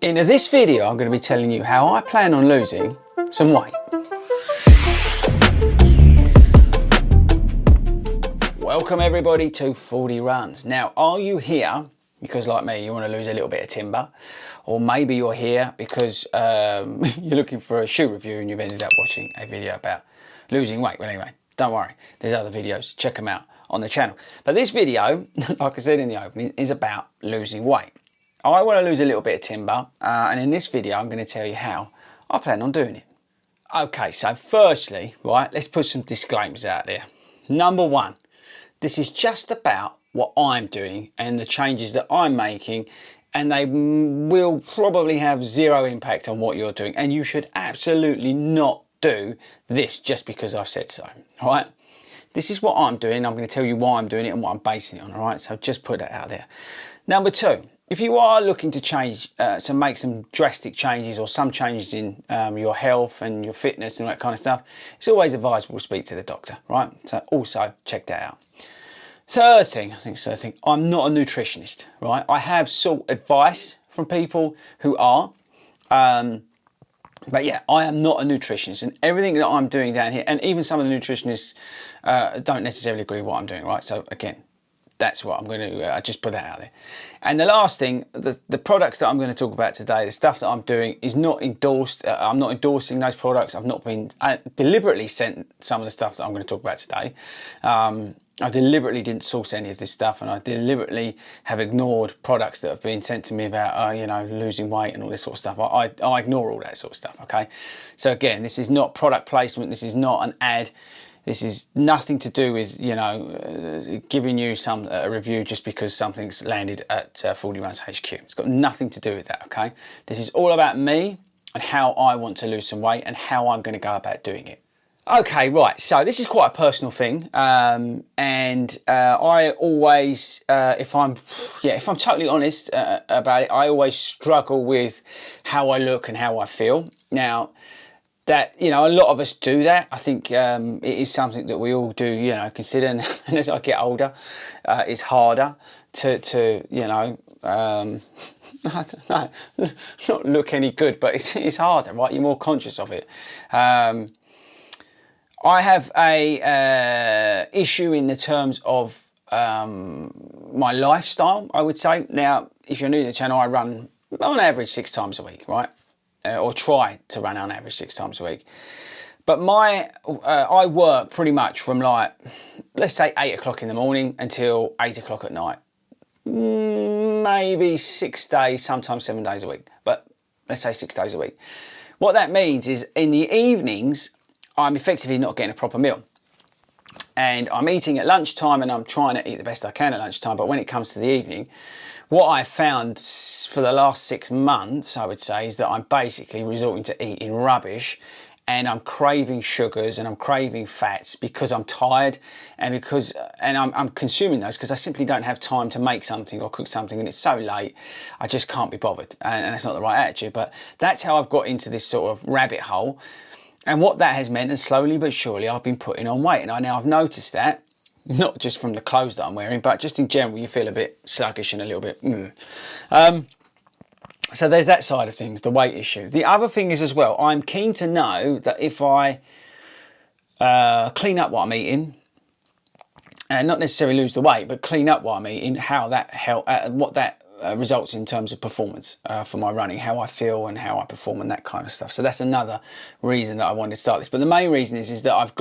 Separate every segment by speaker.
Speaker 1: In this video, I'm going to be telling you how I plan on losing some weight. Welcome everybody to 40 Runs. Now, are you here because like me, you want to lose a little bit of timber? Or maybe you're here because you're looking for a shoe review and you've ended up watching a video about losing weight. Well, anyway, don't worry. There's other videos. Check them out on the channel. But this video, like I said in the opening, is about losing weight. I want to lose a little bit of timber, and in this video I'm going to tell you how I plan on doing it. Okay, so firstly, right, let's put some disclaimers out there. Number one, this is just about what I'm doing and the changes that I'm making, and they will probably have zero impact on what you're doing, and you should absolutely not do this just because I've said so, right? This is what I'm doing. I'm going to tell you why I'm doing it and what I'm basing it on, all right? So just put that out there. Number two, if you are looking to change, to make some drastic changes or some changes in your health and your fitness and that kind of stuff, it's always advisable to speak to the doctor, right? So also check that out. Third thing, I'm not a nutritionist, right? I have sought advice from people who are, but yeah, I am not a nutritionist, and everything that I'm doing down here, and even some of the nutritionists don't necessarily agree with what I'm doing, right? So again, that's what I'm going to just put that out there. And the last thing, the products that I'm going to talk about today, the stuff that I'm doing is not endorsed. I'm not endorsing those products. I've not been deliberately sent some of the stuff that I'm going to talk about today. I deliberately didn't source any of this stuff, and I deliberately have ignored products that have been sent to me about, you know, losing weight and all this sort of stuff. I ignore all that sort of stuff, okay? So again, this is not product placement. This is not an ad. This is nothing to do with, you know, giving you a review just because something's landed at 40 Runs HQ. It's got nothing to do with that, okay? This is all about me and how I want to lose some weight and how I'm going to go about doing it. Okay, right, so this is quite a personal thing, and I always, if I'm totally honest about it, I always struggle with how I look and how I feel. Now, that, you know, a lot of us do that. I think it is something that we all do, you know, consider, and as I get older, it's harder to you know, I don't know, not look any good, but it's harder, right? You're more conscious of it. I have a issue in the terms of my lifestyle, I would say. Now, if you're new to the channel, I run on average 6 times a week, right? Or try to run on average 6 times a week. But I work pretty much from, like, let's say 8 o'clock in the morning until 8 o'clock at night. Maybe 6 days, sometimes 7 days a week, but let's say 6 days a week. What that means is in the evenings, I'm effectively not getting a proper meal. And I'm eating at lunchtime, and I'm trying to eat the best I can at lunchtime, but when it comes to the evening, what I've found for the last 6 months, I would say, is that I'm basically resorting to eating rubbish, and I'm craving sugars and I'm craving fats because I'm tired, and I'm consuming those because I simply don't have time to make something or cook something, and it's so late, I just can't be bothered, and that's not the right attitude. But that's how I've got into this sort of rabbit hole, and what that has meant, and slowly but surely, I've been putting on weight, and I've noticed that. Not just from the clothes that I'm wearing, but just in general, you feel a bit sluggish and a little bit. So there's that side of things, the weight issue. The other thing is as well, I'm keen to know that if I clean up what I'm eating, and not necessarily lose the weight, but clean up what I'm eating, how that what that results in terms of performance for my running, how I feel and how I perform and that kind of stuff. So that's another reason that I wanted to start this. But the main reason is that I've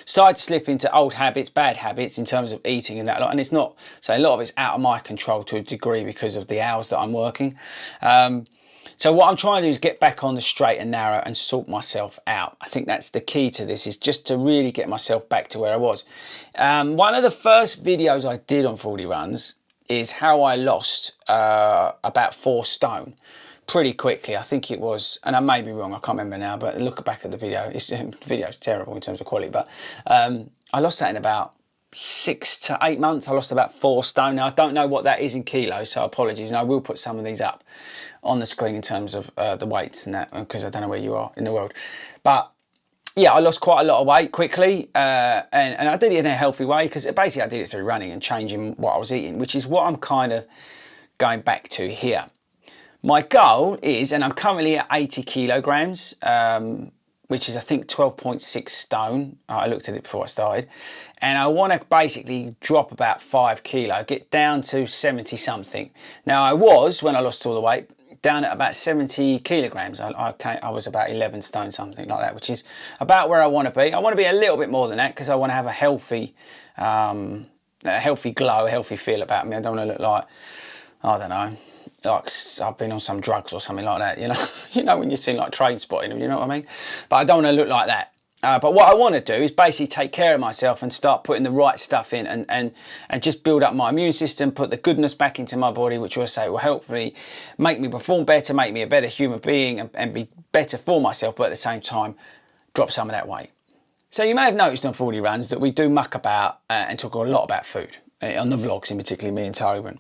Speaker 1: started to slip into old habits, bad habits in terms of eating and that lot. And it's not, so a lot of it's out of my control to a degree because of the hours that I'm working. So what I'm trying to do is get back on the straight and narrow and sort myself out. I think that's the key to this, is just to really get myself back to where I was. One of the first videos I did on 40 Runs is how I lost about 4 stone pretty quickly. I think it was, and I may be wrong, I can't remember now, but look back at the video. The video's terrible in terms of quality, but I lost that in about 6 to 8 months. I lost about 4 stone. Now, I don't know what that is in kilos, so apologies, and I will put some of these up on the screen in terms of the weights and that, because I don't know where you are in the world. But yeah, I lost quite a lot of weight quickly, and I did it in a healthy way, because basically I did it through running and changing what I was eating, which is what I'm kind of going back to here. My goal is, and I'm currently at 80 kilograms, which is I think 12.6 stone. I looked at it before I started, and I want to basically drop about 5 kilo, get down to 70 something. Now I was, when I lost all the weight, down at about 70 kilograms. I was about 11 stone, something like that, which is about where I want to be. I want to be a little bit more than that because I want to have a healthy glow, a healthy feel about me. I don't want to look like, I don't know, like I've been on some drugs or something like that, you know. You know when you see like Train Spotting, you know what I mean? But I don't want to look like that. But what I want to do is basically take care of myself and start putting the right stuff in and just build up my immune system, put the goodness back into my body, which will say will help me, make me perform better, make me a better human being and be better for myself, but at the same time, drop some of that weight. So you may have noticed on 40 Runs that we do muck about and talk a lot about food. On the vlogs, in particular me and Tobin,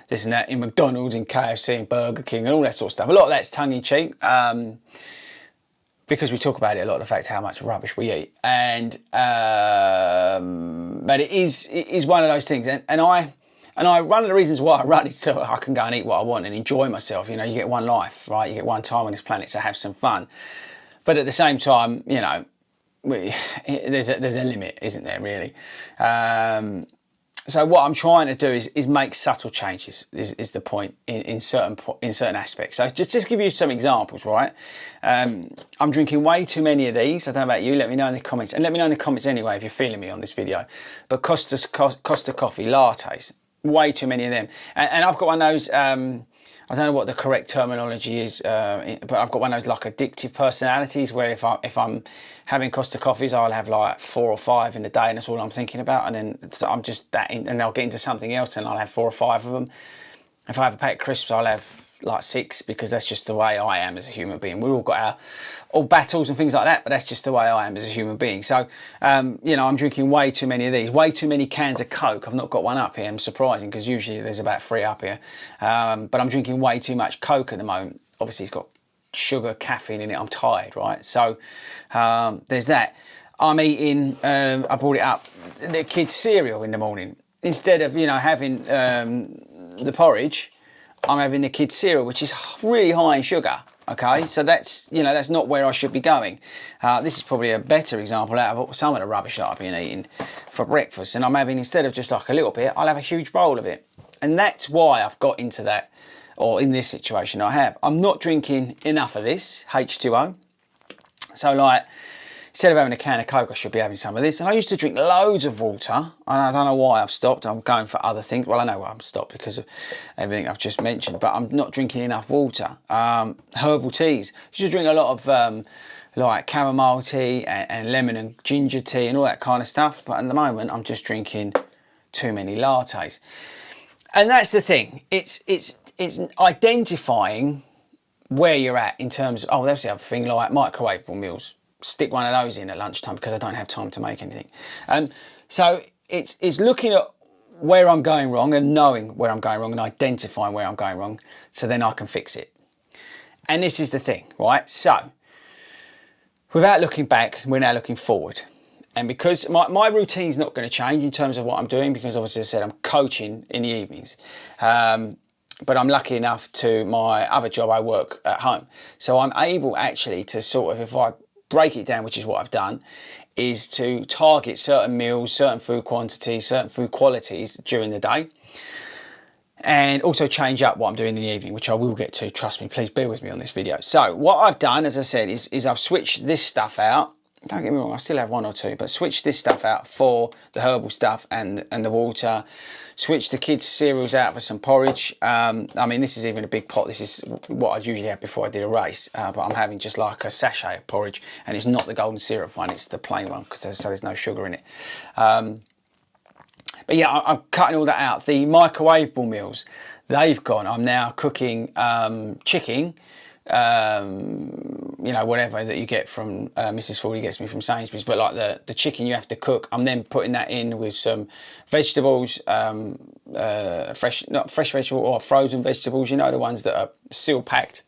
Speaker 1: this and that, in McDonald's, in KFC, and Burger King, and all that sort of stuff. A lot of that's tongue-in-cheek, because we talk about it a lot, the fact how much rubbish we eat. And but it is one of those things. And one of the reasons why I run is so I can go and eat what I want and enjoy myself. You know, you get one life, right? You get one time on this planet, so have some fun. But at the same time, you know, there's a limit, isn't there, really? So what I'm trying to do is make subtle changes, is the point in certain aspects. So just give you some examples, right? I'm drinking way too many of these. I don't know about you, let me know in the comments. And let me know in the comments anyway if you're feeling me on this video. But Costa Coffee lattes, way too many of them. And I've got one of those, I don't know what the correct terminology is, but I've got one of those like addictive personalities where if I'm having Costa coffees, I'll have like 4 or 5 in a day, and that's all I'm thinking about. And then so I'm just that, and I'll get into something else, and I'll have 4 or 5 of them. If I have a pack of crisps, I'll have like 6, because that's just the way I am as a human being. We've all got our all battles and things like that, but that's just the way I am as a human being. So, you know, I'm drinking way too many of these, way too many cans of Coke. I've not got one up here. I'm surprising because usually there's about 3 up here. But I'm drinking way too much Coke at the moment. Obviously, it's got sugar, caffeine in it. I'm tired, right? So there's that. I'm eating, I brought it up, the kids' cereal in the morning. Instead of, you know, having the porridge, I'm having the kids' cereal, which is really high in sugar. Okay, so that's, you know, that's not where I should be going. This is probably a better example out of some of the rubbish that I've been eating for breakfast. And I'm having, instead of just like a little bit, I'll have a huge bowl of it. And that's why I've got into that, or in this situation I have. I'm not drinking enough of this, H2O. So like, instead of having a can of Coke, I should be having some of this. And I used to drink loads of water, and I don't know why I've stopped. I'm going for other things. Well, I know why I've stopped, because of everything I've just mentioned, but I'm not drinking enough water. Herbal teas. I used to drink a lot of like chamomile tea and lemon and ginger tea and all that kind of stuff. But at the moment, I'm just drinking too many lattes. And that's the thing. It's identifying where you're at in terms of, oh, that's the other thing, like microwavable meals. Stick one of those in at lunchtime because I don't have time to make anything. So it's looking at where I'm going wrong and knowing where I'm going wrong and identifying where I'm going wrong, so then I can fix it. And this is the thing, right? So without looking back, we're now looking forward. And because my routine's not going to change in terms of what I'm doing, because obviously as I said, I'm coaching in the evenings. But I'm lucky enough to my other job, I work at home. So I'm able actually to sort of, if I break it down, which is what I've done, is to target certain meals, certain food quantities, certain food qualities during the day, and also change up what I'm doing in the evening, which I will get to. Trust me, please bear with me on this video. So what I've done, as I said, is I've switched this stuff out. Don't get me wrong, I still have 1 or 2, but switch this stuff out for the herbal stuff and the water. Switch the kids' cereals out for some porridge. I mean, this is even a big pot. This is what I'd usually have before I did a race, but I'm having just like a sachet of porridge, and it's not the golden syrup one, it's the plain one, so there's no sugar in it. But yeah, I'm cutting all that out. The microwavable meals, they've gone. I'm now cooking chicken, you know, whatever that you get from Mrs. Fordy gets me from Sainsbury's, but like the chicken you have to cook, I'm then putting that in with some vegetables, not fresh vegetable or frozen vegetables, you know, the ones that are seal packed,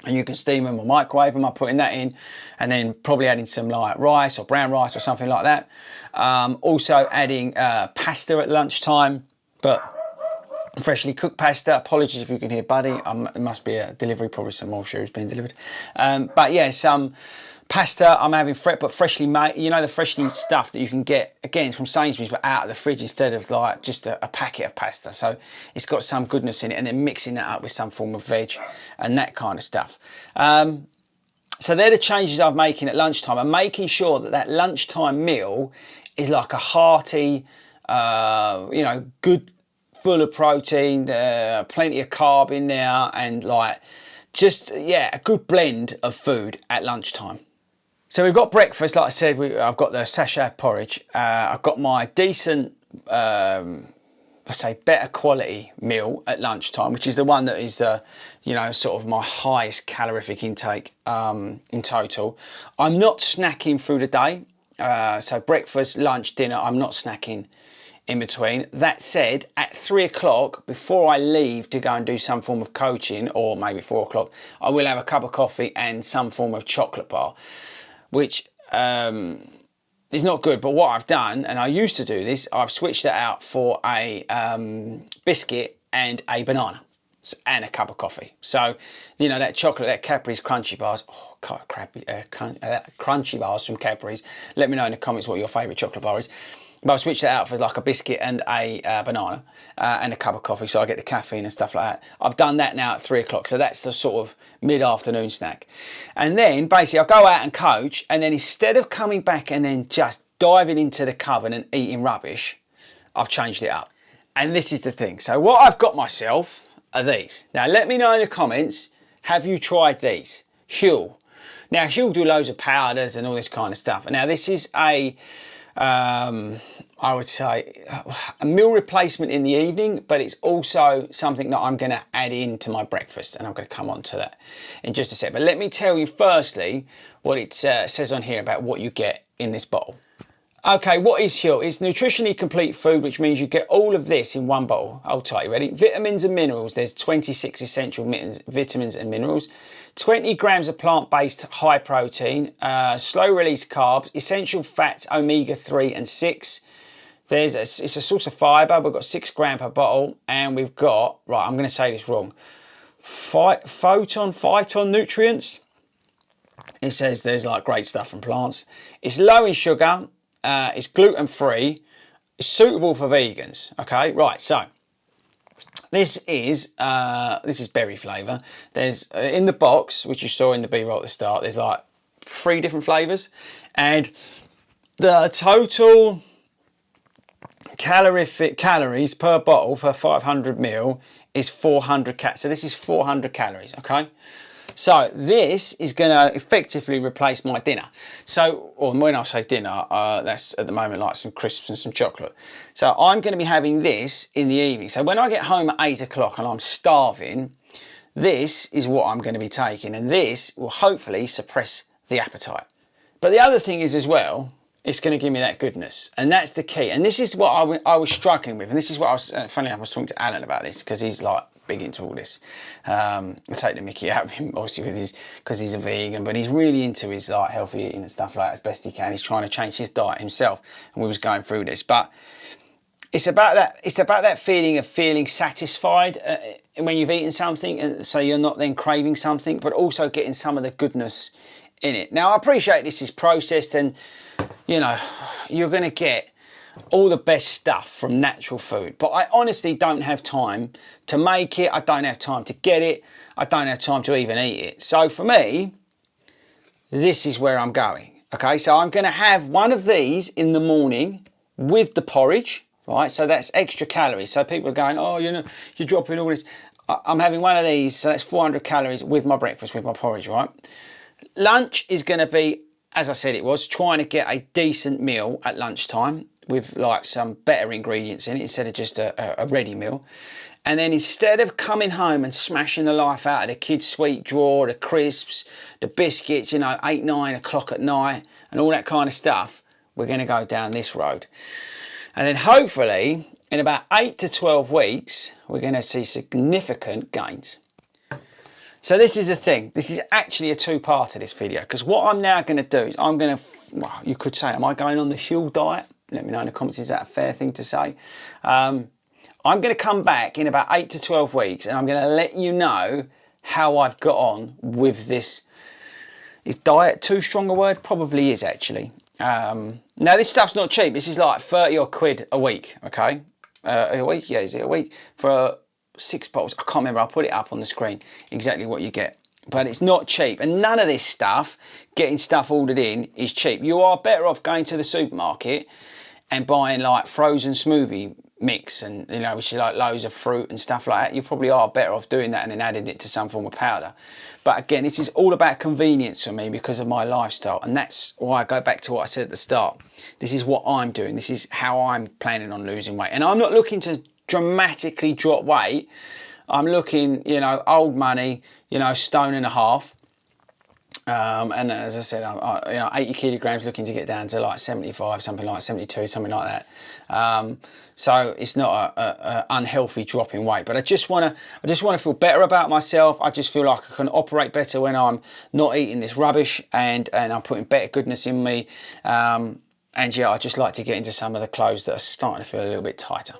Speaker 1: and you can steam them or microwave them. I'm putting that in, and then probably adding some like rice or brown rice or something like that. Also adding pasta at lunchtime, but freshly cooked pasta. Apologies if you can hear Buddy. It must be a delivery, probably some more shoes being delivered. But yeah, some pasta I'm having, but freshly made. You know, the freshly stuff that you can get, again, it's from Sainsbury's, but out of the fridge instead of like just a packet of pasta. So it's got some goodness in it, and then mixing that up with some form of veg and that kind of stuff. So they're the changes I'm making at lunchtime. I'm making sure that that lunchtime meal is like a hearty, you know, good, full of protein, plenty of carb in there, and like just, yeah, a good blend of food at lunchtime. So we've got breakfast, like I said, I've got the sachet porridge. I've got my decent, I say better quality meal at lunchtime, which is the one that is, you know, sort of my highest calorific intake in total. I'm not snacking through the day. So breakfast, lunch, dinner, I'm not snacking in between. That said, at 3 o'clock, before I leave to go and do some form of coaching, or maybe 4 o'clock, I will have a cup of coffee and some form of chocolate bar, which is not good. But what I've done, and I used to do this, I've switched that out for a biscuit and a banana and a cup of coffee. So, you know, that chocolate, that Cadbury's crunchy bars, oh God, crunchy bars from Cadbury's. Let me know in the comments what your favourite chocolate bar is. But I'll switch that out for like a biscuit and a banana and a cup of coffee, so I get the caffeine and stuff like that. I've done that now at 3 o'clock, so that's the sort of mid-afternoon snack. And then basically I'll go out and coach, and then instead of coming back and then just diving into the cupboard and eating rubbish, I've changed it up. And this is the thing. So what I've got myself are these. Now let me know in the comments, have you tried these? Huel. Now Huel do loads of powders and all this kind of stuff. Now this is a I would say a meal replacement in the evening, but it's also something that I'm going to add into my breakfast, and I'm going to come on to that in just a sec. But let me tell you firstly what it says on here about what you get in this bottle. Okay, what is Huel? It's nutritionally complete food, which means you get all of this in one bottle. Hold tight, you ready? Vitamins and minerals. There's 26 essential vitamins and minerals. 20 grams of plant-based high protein, slow-release carbs, essential fats, omega-3 and 6. It's a source of fibre. We've got 6 grams per bottle, and we've got, right, I'm going to say this wrong, phyton nutrients. It says there's like great stuff from plants. It's low in sugar. It's gluten-free. It's suitable for vegans. Okay, right, so this is berry flavour. There's in the box, which you saw in the B-roll at the start, there's like 3 different flavours, and the total calories per bottle for 500 ml is 400 calories. So this is 400 calories, okay? So this is going to effectively replace my dinner. So, or when I say dinner, that's at the moment like some crisps and some chocolate. So I'm going to be having this in the evening. So when I get home at 8 o'clock and I'm starving, this is what I'm going to be taking, and this will hopefully suppress the appetite. But the other thing is as well, it's going to give me that goodness, and that's the key. And this is what I was struggling with, and this is what I was, funny enough, I was talking to Alan about this, because he's like big into all this. I take the mickey out of him, obviously, with because he's a vegan, but he's really into his like healthy eating and stuff like that as best he can. He's trying to change his diet himself, and we was going through this. But it's about that. It's about that feeling of feeling satisfied when you've eaten something, and so you're not then craving something, but also getting some of the goodness in it. Now I appreciate this is processed, and you know you're going to get all the best stuff from natural food, but I honestly don't have time to make it. I don't have time to get it. I don't have time to even eat it. So for me, this is where I'm going. Okay, so I'm going to have one of these in the morning with the porridge, right? So that's extra calories. So people are going, oh, you know, you're dropping all this. I'm having one of these, so that's 400 calories with my breakfast, with my porridge, right? Lunch is going to be, as I said it was, trying to get a decent meal at lunchtime with like some better ingredients in it instead of just a ready meal. And then instead of coming home and smashing the life out of the kids' sweet drawer, the crisps, the biscuits, you know, 8, 9 o'clock at night and all that kind of stuff, we're going to go down this road. And then hopefully in about 8 to 12 weeks, we're going to see significant gains. So this is the thing. This is actually a two-part of this video, because what I'm now going to do is I'm going to, well, you could say, am I going on the Huel diet? Let me know in the comments, is that a fair thing to say? I'm going to come back in about 8 to 12 weeks and I'm going to let you know how I've got on with this. Is diet too strong a word? Probably is, actually. Now, this stuff's not cheap. This is like 30 odd quid a week, okay? A week? Yeah, is it a week? For 6 bottles. I can't remember. I'll put it up on the screen, exactly what you get. But it's not cheap. And none of this stuff, getting stuff ordered in, is cheap. You are better off going to the supermarket and buying like frozen smoothie mix and, you know, which is like loads of fruit and stuff like that. You probably are better off doing that and then adding it to some form of powder. But again, this is all about convenience for me because of my lifestyle. And that's why I go back to what I said at the start. This is what I'm doing. This is how I'm planning on losing weight. And I'm not looking to dramatically drop weight. I'm looking, you know, old money, you know, 1.5 stone. And as I said, you know, 80 kilograms, looking to get down to like 75, something like 72, something like that. So it's not a unhealthy drop in weight, but I just want to feel better about myself. I just feel like I can operate better when I'm not eating this rubbish and I'm putting better goodness in me. And yeah, I just like to get into some of the clothes that are starting to feel a little bit tighter.